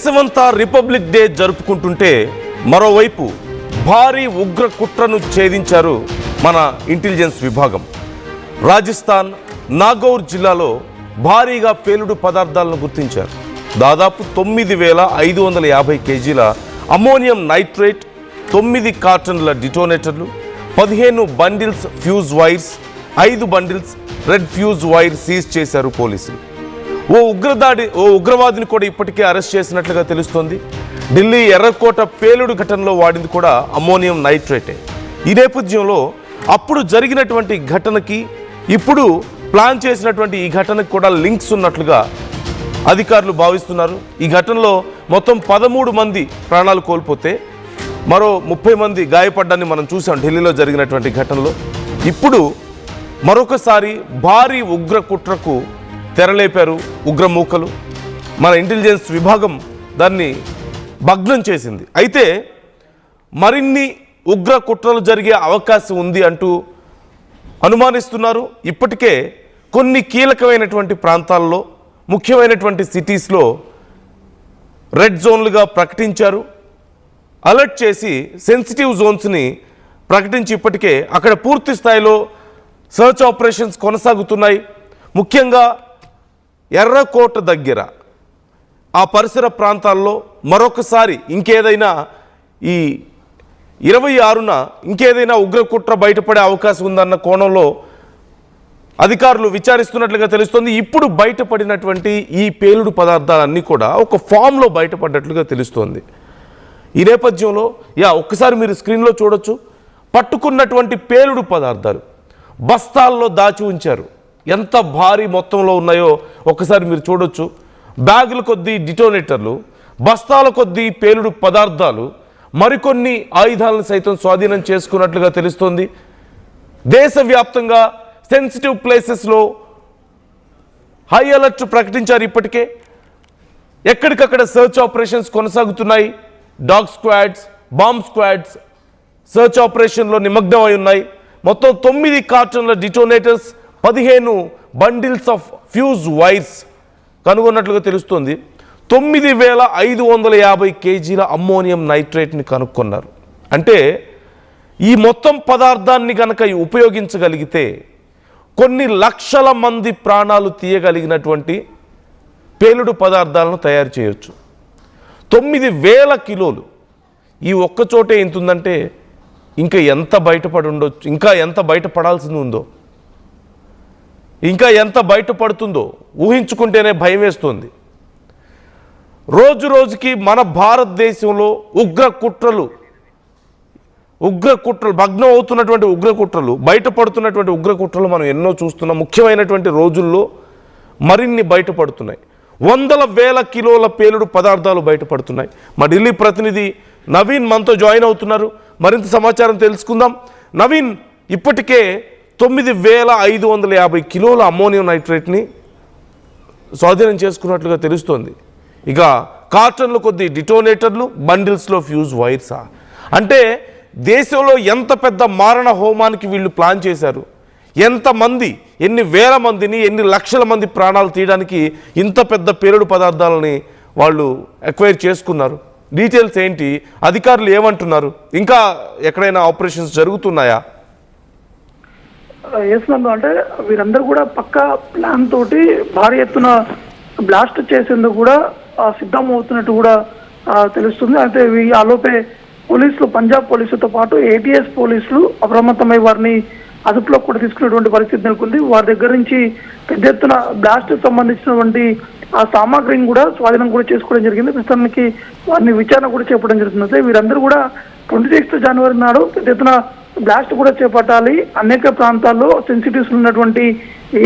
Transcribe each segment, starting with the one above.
దేశమంతా republic day జరుపుకుంటుంటే మరోవైపు భారీ ఉగ్ర కుట్రను ఛేదించారు మన ఇంటెలిజెన్స్ విభాగం. రాజస్థాన్ నాగౌర్ జిల్లాలో భారీగా పేలుడు పదార్థాలను గుర్తించారు. దాదాపు 9,550 కేజీల ammonium nitrate, 9 కార్టన్ల డిటోనేటర్లు, 15 bundles fuse wires, 5 bundles red fuse wire seize చేశారు పోలీసులు. ఓ ఉగ్రవాదిని కూడా ఇప్పటికే అరెస్ట్ చేసినట్లుగా తెలుస్తోంది. ఢిల్లీ ఎర్రకోట పేలుడు ఘటనలో వాడింది కూడా అమ్మోనియం నైట్రేటే. ఈ నేపథ్యంలో అప్పుడు జరిగినటువంటి ఘటనకి ఇప్పుడు ప్లాన్ చేసినటువంటి ఈ ఘటనకు కూడా లింక్స్ ఉన్నట్లుగా అధికారులు భావిస్తున్నారు. ఈ ఘటనలో మొత్తం 13 మంది ప్రాణాలు కోల్పోతే మరో 30 మంది గాయపడ్డాన్ని మనం చూసాం ఢిల్లీలో జరిగినటువంటి ఘటనలో. ఇప్పుడు మరొకసారి భారీ ఉగ్ర కుట్రకు తెరలేపారు ఉగ్రమూకలు. మన ఇంటెలిజెన్స్ విభాగం దాన్ని భగ్నం చేసింది. అయితే మరిన్ని ఉగ్ర కుట్రలు జరిగే అవకాశం ఉంది అంటూ అనుమానిస్తున్నారు. ఇప్పటికే కొన్ని కీలకమైనటువంటి ప్రాంతాల్లో, ముఖ్యమైనటువంటి సిటీస్లో రెడ్ జోన్లుగా ప్రకటించారు. అలర్ట్ చేసి సెన్సిటివ్ జోన్స్ని ప్రకటించి ఇప్పటికే అక్కడ పూర్తి స్థాయిలో సర్చ్ ఆపరేషన్స్ కొనసాగుతున్నాయి. ముఖ్యంగా ఎర్రకోట దగ్గర ఆ పరిసర ప్రాంతాల్లో మరొకసారి ఇంకేదైనా ఈ 26న ఇంకేదైనా ఉగ్రకుట్ర బయటపడే అవకాశం ఉందన్న కోణంలో అధికారులు విచారిస్తున్నట్లుగా తెలుస్తోంది. ఇప్పుడు బయటపడినటువంటి ఈ పేలుడు పదార్థాలన్నీ కూడా ఒక ఫామ్లో బయటపడ్డట్లుగా తెలుస్తోంది. ఈ నేపథ్యంలో ఒక్కసారి మీరు స్క్రీన్లో చూడొచ్చు. పట్టుకున్నటువంటి పేలుడు పదార్థాలు బస్తాల్లో దాచి ఉంచారు. ఎంత భారీ మొత్తంలో ఉన్నాయో ఒక్కసారి మీరు చూడొచ్చు. బ్యాగుల కొద్దీ డిటోనేటర్లు, బస్తాల కొద్దీ పేలుడు పదార్థాలు, మరికొన్ని ఆయుధాలను సైతం స్వాధీనం చేసుకున్నట్లుగా తెలుస్తోంది. దేశవ్యాప్తంగా సెన్సిటివ్ ప్లేసెస్లో హై అలర్ట్ ప్రకటించారు. ఇప్పటికే ఎక్కడికక్కడ సర్చ్ ఆపరేషన్స్ కొనసాగుతున్నాయి. Dog squads, bomb squads search ఆపరేషన్లో నిమగ్నమై ఉన్నాయి. మొత్తం 9 కార్టన్ల detonators, 15 bundles of fuse wires కనుగొన్నట్లుగా తెలుస్తోంది. 9,550 కేజీల అమ్మోనియం నైట్రేట్ని కనుక్కున్నారు. అంటే ఈ మొత్తం పదార్థాన్ని కనుక ఉపయోగించగలిగితే కొన్ని లక్షల మంది ప్రాణాలు తీయగలిగినటువంటి పేలుడు పదార్థాలను తయారు చేయొచ్చు. 9,000 కిలోలు ఈ ఒక్కచోటే ఎంత ఉందంటే ఇంకా ఎంత బయటపడి ఉండొచ్చు, ఇంకా ఎంత బయటపడాల్సింది ఉందో, ఇంకా ఎంత బయటపడుతుందో ఊహించుకుంటేనే భయం వేస్తుంది. రోజు రోజుకి మన భారతదేశంలో ఉగ్ర కుట్రలు భగ్నం అవుతున్నటువంటి ఉగ్రకుట్రలు, బయటపడుతున్నటువంటి ఉగ్రకుట్రలు మనం ఎన్నో చూస్తున్నాం. ముఖ్యమైనటువంటి రోజుల్లో మరిన్ని బయటపడుతున్నాయి. 100,000 కిలోల పేలుడు పదార్థాలు బయటపడుతున్నాయి. మా ఢిల్లీ ప్రతినిధి నవీన్ మనతో జాయిన్ అవుతున్నారు. మరింత సమాచారం తెలుసుకుందాం. నవీన్, ఇప్పటికే 9,550 కిలోల అమ్మోనియం నైట్రేట్ని స్వాధీనం చేసుకున్నట్లుగా తెలుస్తోంది. ఇక కార్టన్లు కొద్ది డిటోనేటర్లు, బండిల్స్లో ఫ్యూజ్ వైర్సా? అంటే దేశంలో ఎంత పెద్ద మారణ హోమానికి వీళ్ళు ప్లాన్ చేశారు, ఎంతమంది, ఎన్ని వేల మందిని, ఎన్ని లక్షల మంది ప్రాణాలు తీయడానికి ఇంత పెద్ద పేలుడు పదార్థాలని వాళ్ళు ఎక్వైర్ చేసుకున్నారు. డీటెయిల్స్ ఏంటి? అధికారులు ఏమంటున్నారు? ఇంకా ఎక్కడైనా ఆపరేషన్స్ జరుగుతున్నాయా? వేసినందు అంటే వీరందరూ కూడా పక్కా ప్లాన్ తోటి భారీ ఎత్తున బ్లాస్ట్ చేసేందుకు కూడా సిద్ధం అవుతున్నట్టు కూడా తెలుస్తుంది. అయితే ఆలోపే పోలీసులు, పంజాబ్ పోలీసులతో పాటు ATS పోలీసులు అప్రమత్తమై వారిని అదుపులో కూడా తీసుకున్నటువంటి పరిస్థితి నెలకొంది. వారి దగ్గర నుంచి పెద్ద ఎత్తున బ్లాస్ట్ సంబంధించినటువంటి ఆ సామాగ్రిని కూడా స్వాధీనం కూడా చేసుకోవడం జరిగింది. ప్రస్తుతానికి వారిని విచారణ కూడా చేపట్టడం జరుగుతుంది. వీరందరూ కూడా 26 జనవరి నాడు పెద్ద ఎత్తున బ్లాస్ట్ కూడా చేపట్టాలి, అనేక ప్రాంతాల్లో సెన్సిటివ్స్ ఉన్నటువంటి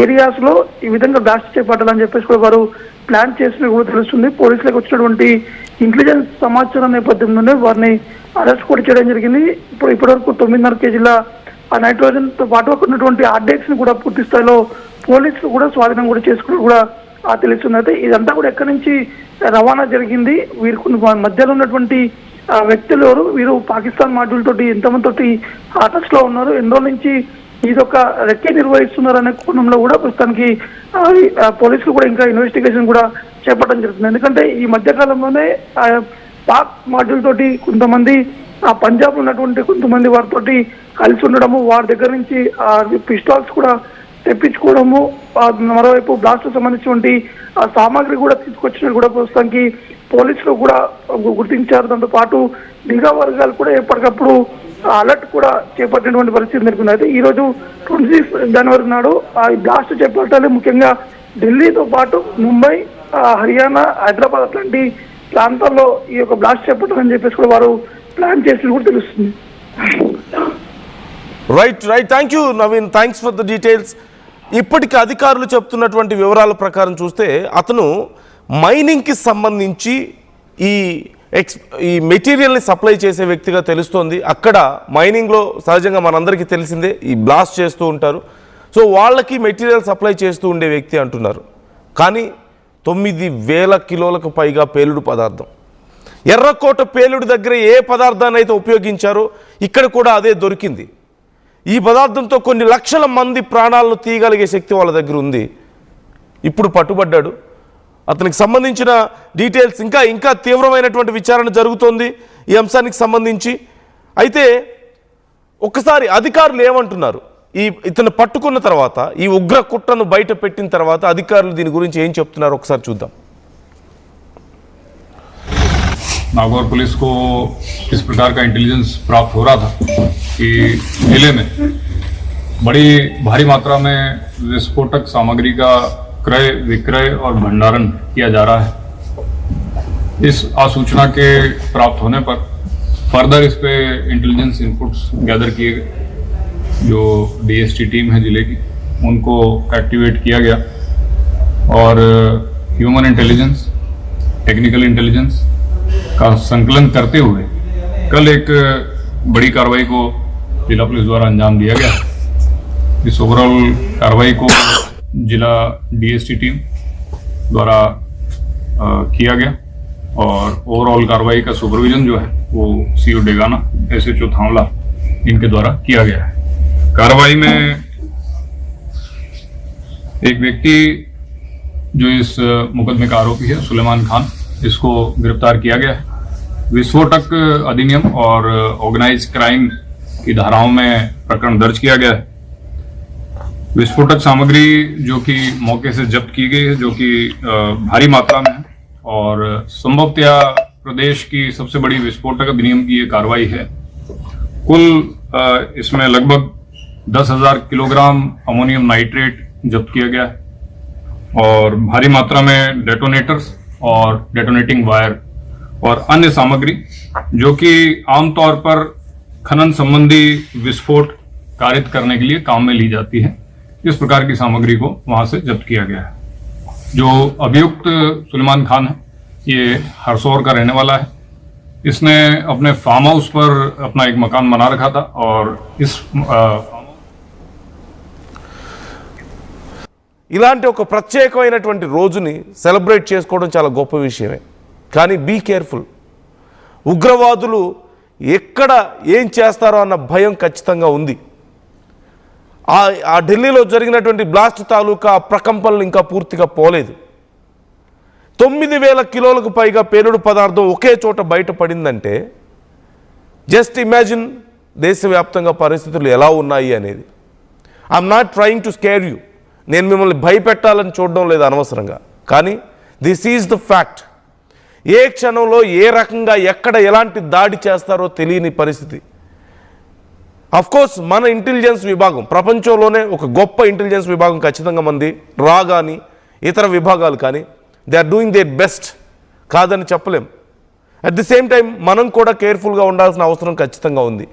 ఏరియాస్ లో ఈ విధంగా బ్లాస్ట్ చేపట్టాలని చెప్పేసి కూడా వారు ప్లాన్ చేసినట్టు కూడా తెలుస్తుంది. పోలీసులకు వచ్చినటువంటి ఇంటెలిజెన్స్ సమాచారం నేపథ్యంలోనే వారిని అరెస్ట్ కూడా చేయడం జరిగింది. ఇప్పటివరకు 9.5 కేజీల ఆ నైట్రోజన్ తో పాటు అక్కడ ఉన్నటువంటి ఆర్డెక్స్ ని కూడా పూర్తి స్థాయిలో పోలీసులు కూడా స్వాధీనం కూడా చేసుకుని కూడా తెలుస్తుంది. అయితే ఇదంతా కూడా ఎక్కడి నుంచి రవాణా జరిగింది, వీరికి మధ్యలో ఉన్నటువంటి వ్యక్తులు ఎవరు, వీరు పాకిస్తాన్ మాడ్యూల్ తోటి ఎంతమంది తోటి టచ్ లో ఉన్నారు, ఎన్ని రోజుల నుంచి ఇదొక రెక్కే నిర్వహిస్తున్నారు అనే కోణంలో కూడా ప్రస్తుతానికి పోలీసులు కూడా ఇంకా ఇన్వెస్టిగేషన్ కూడా చేపట్టడం జరుగుతుంది. ఎందుకంటే ఈ మధ్య కాలంలోనే పాక్ మాడ్యూల్ తోటి కొంతమంది ఆ పంజాబ్ ఉన్నటువంటి కొంతమంది వారితోటి కలిసి ఉండడము, వారి దగ్గర నుంచి పిస్టాల్స్ కూడా తెప్పించుకోవడము, మరోవైపు బ్లాస్ట్ సంబంధించినటువంటి సామాగ్రి కూడా తీసుకొచ్చినట్టు కూడా ప్రస్తుతానికి పోలీసులు కూడా గుర్తించారు. దాంతో పాటు నిఘా వర్గాలు కూడా ఎప్పటికప్పుడు అలర్ట్ కూడా చేపట్టినటువంటి పరిస్థితి నెలకొంది. అయితే ఈ రోజు 26 జనవరి నాడు ఈ బ్లాస్ట్ చేపట్టాలి. ముఖ్యంగా ఢిల్లీతో పాటు ముంబై, హర్యానా, హైదరాబాద్ అట్లాంటి ప్రాంతాల్లో ఈ యొక్క బ్లాస్ట్ చేపట్టాలని చెప్పేసి కూడా వారు ప్లాన్ చేసి కూడా తెలుస్తుంది. Right thank you Naveen, thanks for the details. ఇప్పటికి అధికారులు చెప్తున్నటువంటి వివరాల ప్రకారం చూస్తే అతను మైనింగ్కి సంబంధించి ఈ మెటీరియల్ని సప్లై చేసే వ్యక్తిగా తెలుస్తోంది. అక్కడ మైనింగ్లో సహజంగా మనందరికీ తెలిసిందే ఈ బ్లాస్ట్ చేస్తూ ఉంటారు. సో వాళ్ళకి మెటీరియల్ సప్లై చేస్తూ ఉండే వ్యక్తి అంటున్నారు. కానీ 9,000 కిలోలకు పైగా పేలుడు పదార్థం, ఎర్రకోట పేలుడు దగ్గర ఏ పదార్థాన్ని అయితే ఉపయోగించారో ఇక్కడ కూడా అదే దొరికింది. ఈ పదార్థంతో కొన్ని లక్షల మంది ప్రాణాలను తీయగలిగే శక్తి వాళ్ళ దగ్గర ఉంది. ఇప్పుడు పట్టుబడ్డాడు. అతనికి సంబంధించిన డీటెయిల్స్ ఇంకా తీవ్రమైనటువంటి విచారణ జరుగుతోంది ఈ అంశానికి సంబంధించి. అయితే ఒక్కసారి అధికారులు ఏమంటున్నారు, ఇతను పట్టుకున్న తర్వాత, ఈ ఉగ్ర కుట్రను బయట పెట్టిన తర్వాత అధికారులు దీని గురించి ఏం చెప్తున్నారు ఒకసారి చూద్దాం. नागौर पुलिस को इस प्रकार का इंटेलिजेंस प्राप्त हो रहा था कि जिले में बड़ी भारी मात्रा में विस्फोटक सामग्री का क्रय विक्रय और भंडारण किया जा रहा है। इस आसूचना के प्राप्त होने पर फर्दर इस पे इंटेलिजेंस इनपुट्स गैदर किए गए। जो डीएसटी टीम है जिले की, उनको एक्टिवेट किया गया और ह्यूमन इंटेलिजेंस, टेक्निकल इंटेलिजेंस का संकलन करते हुए कल एक बड़ी कार्रवाई को जिला पुलिस द्वारा अंजाम दिया गया। इस ओवरऑल कार्रवाई को जिला डीएसटी टीम द्वारा किया गया और ओवरऑल कार्रवाई का सुपरविजन जो है वो सीओ डेगाना, एसएचओ थावला, इनके द्वारा किया गया है। कार्रवाई में एक व्यक्ति जो इस मुकदमे का आरोपी है, सुलेमान खान, इसको गिरफ्तार किया गया है। विस्फोटक अधिनियम और ऑर्गेनाइज क्राइम की धाराओं में प्रकरण दर्ज किया गया है। विस्फोटक सामग्री जो कि मौके से जब्त की गई है, जो कि भारी मात्रा में है और संभवतया प्रदेश की सबसे बड़ी विस्फोटक अधिनियम की ये कार्रवाई है। कुल इसमें लगभग 10,000 किलोग्राम अमोनियम नाइट्रेट जब्त किया गया है और भारी मात्रा में डेटोनेटर्स और डेटोनेटिंग वायर और अन्य सामग्री जो कि आमतौर पर खनन संबंधी विस्फोट कारित करने के लिए काम में ली जाती है, इस प्रकार की सामग्री को वहां से जब्त किया गया है। जो अभियुक्त सुलेमान खान है, ये हरसौर का रहने वाला है। इसने अपने फार्म हाउस पर अपना एक मकान बना रखा था और इस ఇలాంటి ఒక ప్రత్యేకమైనటువంటి రోజుని సెలబ్రేట్ చేసుకోవడం చాలా గొప్ప విషయమే. కానీ బీ కేర్ఫుల్. ఉగ్రవాదులు ఎక్కడ ఏం చేస్తారో అన్న భయం ఖచ్చితంగా ఉంది. ఆ ఢిల్లీలో జరిగినటువంటి బ్లాస్ట్ తాలూకా ప్రకంపనలు ఇంకా పూర్తిగా పోలేదు. 9,000 కిలోలకు పైగా పేలుడు పదార్థం ఒకే చోట బయటపడిందంటే జస్ట్ ఇమాజిన్ దేశవ్యాప్తంగా పరిస్థితులు ఎలా ఉన్నాయి అనేది. I'm not trying to scare you. నేను మిమ్మల్ని భయపెట్టాలని చూడడం లేదు అనవసరంగా. కానీ దిస్ ఈజ్ ద ఫ్యాక్ట్. ఏ క్షణంలో ఏ రకంగా ఎక్కడ ఎలాంటి దాడి చేస్తారో తెలియని పరిస్థితి. అఫ్కోర్స్ మన ఇంటెలిజెన్స్ విభాగం ప్రపంచంలోనే ఒక గొప్ప ఇంటెలిజెన్స్ విభాగం ఖచ్చితంగా మంది, రా కానీ ఇతర విభాగాలు కానీ they are doing their best, కాదని చెప్పలేం. అట్ ది సేమ్ టైం మనం కూడా కేర్ఫుల్గా ఉండాల్సిన అవసరం ఖచ్చితంగా ఉంది.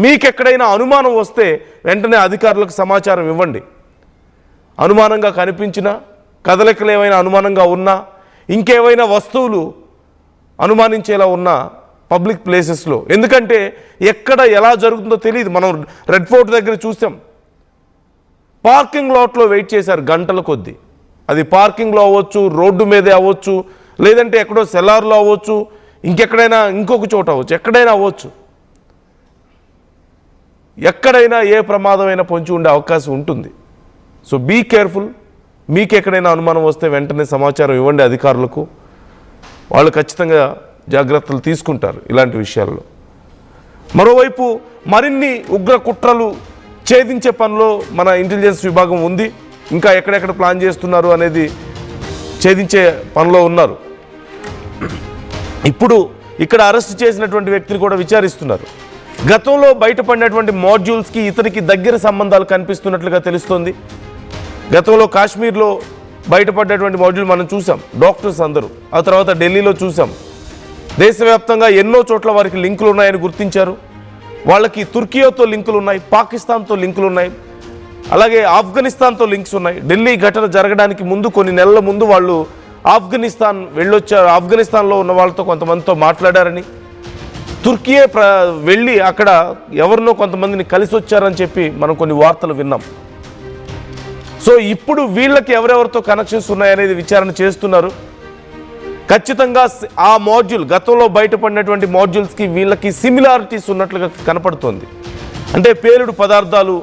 మీకు ఎక్కడైనా అనుమానం వస్తే వెంటనే అధికారులకు సమాచారం ఇవ్వండి. అనుమానంగా కనిపించినా, కదలికలు ఏమైనా అనుమానంగా ఉన్నా, ఇంకేమైనా వస్తువులు అనుమానించేలా ఉన్నా పబ్లిక్ ప్లేసెస్లో, ఎందుకంటే ఎక్కడ ఎలా జరుగుతుందో తెలియదు. మనం రెడ్ ఫోర్ట్ దగ్గర చూసాం, పార్కింగ్ లాట్లో వెయిట్ చేశారు గంటల కొద్దీ. అది పార్కింగ్లో అవ్వచ్చు, రోడ్డు మీదే అవ్వచ్చు, లేదంటే ఎక్కడో సెల్లార్లో అవ్వచ్చు, ఇంకెక్కడైనా ఇంకొక చోట అవ్వచ్చు, ఎక్కడైనా అవ్వచ్చు. ఎక్కడైనా ఏ ప్రమాదమైనా పొంచి ఉండే అవకాశం ఉంటుంది. So be careful. మీకు ఎక్కడైనా అనుమానం వస్తే వెంటనే సమాచారం ఇవ్వండి అధికారులకు. వాళ్ళు ఖచ్చితంగా జాగ్రత్తలు తీసుకుంటారు ఇలాంటి విషయాల్లో. మరోవైపు మరిన్ని ఉగ్ర కుట్రలు ఛేదించే పనిలో మన ఇంటెలిజెన్స్ విభాగం ఉంది. ఇంకా ఎక్కడెక్కడ ప్లాన్ చేస్తున్నారు అనేది ఛేదించే పనిలో ఉన్నారు. ఇప్పుడు ఇక్కడ అరెస్ట్ చేసినటువంటి వ్యక్తిని కూడా విచారిస్తున్నారు. గతంలో బయటపడినటువంటి మాడ్యూల్స్కి ఇతనికి దగ్గర సంబంధాలు కనిపిస్తున్నట్లుగా తెలుస్తోంది. గతంలో కాశ్మీర్లో బయటపడ్డటువంటి మాడ్యూల్ మనం చూసాం, డాక్టర్స్ అందరూ. ఆ తర్వాత ఢిల్లీలో చూసాం. దేశవ్యాప్తంగా ఎన్నో చోట్ల వారికి లింకులు ఉన్నాయని గుర్తించారు. వాళ్ళకి తుర్కియాతో లింకులు ఉన్నాయి, పాకిస్తాన్తో లింకులు ఉన్నాయి, అలాగే ఆఫ్ఘనిస్తాన్తో లింక్స్ ఉన్నాయి. ఢిల్లీ ఘటన జరగడానికి ముందు కొన్ని నెలల ముందు వాళ్ళు ఆఫ్ఘనిస్తాన్ వెళ్ళొచ్చారు. ఆఫ్ఘనిస్తాన్లో ఉన్న వాళ్ళతో కొంతమందితో మాట్లాడారని, తుర్కియే వెళ్ళి అక్కడ ఎవరినో కొంతమందిని కలిసి వచ్చారని చెప్పి మనం కొన్ని వార్తలు విన్నాం. సో ఇప్పుడు వీళ్ళకి ఎవరెవరితో కనెక్షన్స్ ఉన్నాయనేది విచారణ చేస్తున్నారు. ఖచ్చితంగా ఆ మాడ్యూల్, గతంలో బయటపడినటువంటి మాడ్యూల్స్కి వీళ్ళకి సిమిలారిటీస్ ఉన్నట్లుగా కనపడుతోంది. అంటే పేలుడు పదార్థాలు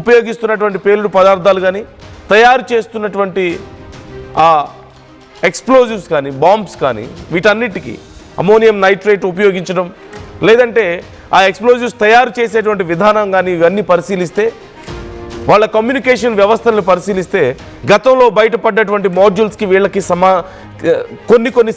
ఉపయోగిస్తున్నటువంటి పేలుడు పదార్థాలు కానీ, తయారు చేస్తున్నటువంటి ఆ ఎక్స్ప్లోజివ్స్ కానీ, బాంబ్స్ కానీ, వీటన్నిటికీ అమోనియం నైట్రేట్ ఉపయోగించడం, లేదంటే ఆ ఎక్స్ప్లోజివ్స్ తయారు చేసేటువంటి విధానం కానీ, ఇవన్నీ పరిశీలిస్తే, వాళ్ళ కమ్యూనికేషన్ వ్యవస్థలను పరిశీలిస్తే గతంలో బయటపడ్డటువంటి మాడ్యూల్స్కి వీళ్ళకి కొన్ని